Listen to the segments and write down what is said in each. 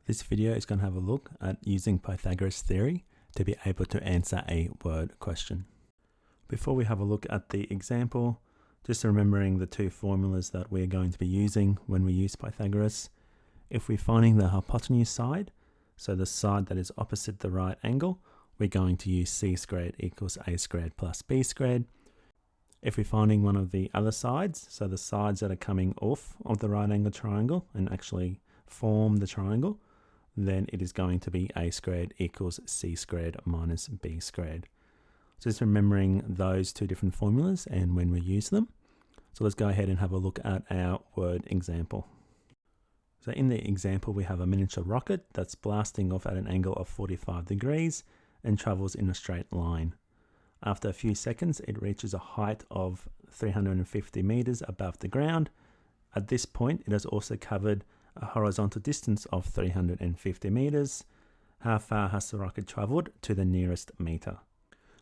This video is going to have a look at using Pythagoras theory to be able to answer a word question. Before we have a look at the example, just remembering the two formulas that we're going to be using when we use Pythagoras. If we're finding the hypotenuse side, so the side that is opposite the right angle, we're going to use c squared equals a squared plus b squared. If we're finding one of the other sides, so the sides that are coming off of the right angle triangle and actually form the triangle, then it is going to be a squared equals c squared minus b squared. So just remembering those two different formulas and when we use them. So let's go ahead and have a look at our word example. So in the example, we have a miniature rocket that's blasting off at an angle of 45 degrees and travels in a straight line. After a few seconds, it reaches a height of 350 meters above the ground. At this point, it has also covered a horizontal distance of 350 meters. How far has the rocket traveled to the nearest meter?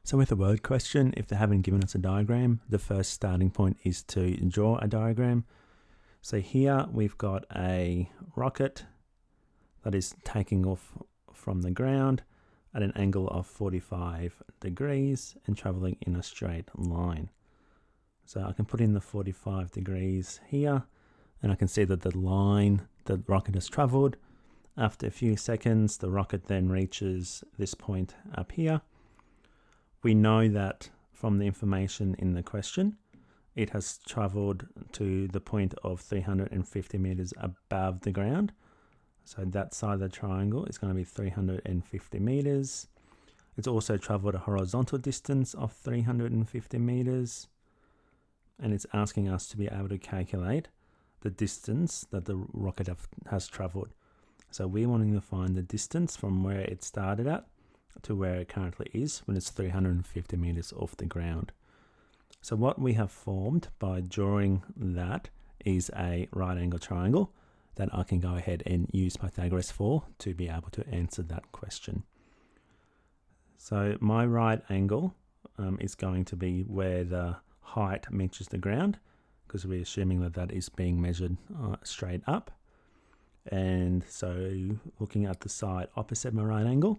So with a word question, if they haven't given us a diagram, the first starting point is to draw a diagram. So here we've got a rocket that is taking off from the ground at an angle of 45 degrees and traveling in a straight line. So I can put in the 45 degrees here, and I can see that the line the rocket has traveled. After a few seconds, the rocket then reaches this point up here. We know that from the information in the question, it has traveled to the point of 350 meters above the ground. So that side of the triangle is going to be 350 meters. It's also traveled a horizontal distance of 350 meters. And it's asking us to be able to calculate the distance that the rocket has traveled. So we're wanting to find the distance from where it started at to where it currently is when it's 350 meters off the ground. So what we have formed by drawing that is a right angle triangle that I can go ahead and use Pythagoras for to be able to answer that question. So my right angle is going to be where the height meets the ground, because we're assuming that that is being measured straight up. And so looking at the side opposite my right angle,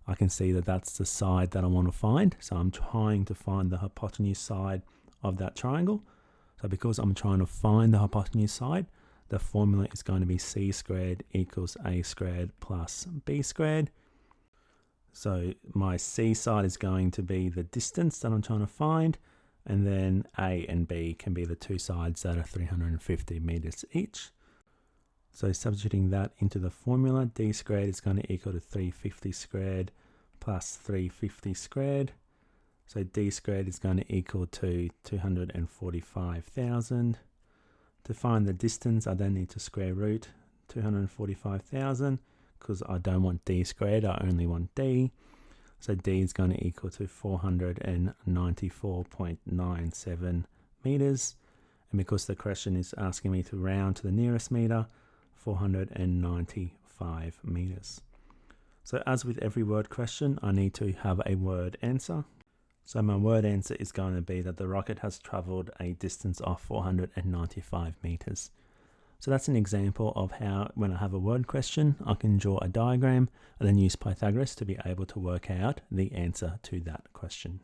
I can see that that's the side that I want to find. So I'm trying to find the hypotenuse side of that triangle. So because I'm trying to find the hypotenuse side, the formula is going to be c squared equals a squared plus b squared. So my c side is going to be the distance that I'm trying to find, and then a and b can be the two sides that are 350 meters each. So substituting that into the formula, d squared is going to equal to 350 squared plus 350 squared. So d squared is going to equal to 245,000. To find the distance, I don't need to square root 245,000 because I don't want d squared, I only want d. So d is going to equal to 494.97 meters. And because the question is asking me to round to the nearest meter, 495 meters. So as with every word question, I need to have a word answer. So my word answer is going to be that the rocket has traveled a distance of 495 meters. So that's an example of how, when I have a word question, I can draw a diagram and then use Pythagoras to be able to work out the answer to that question.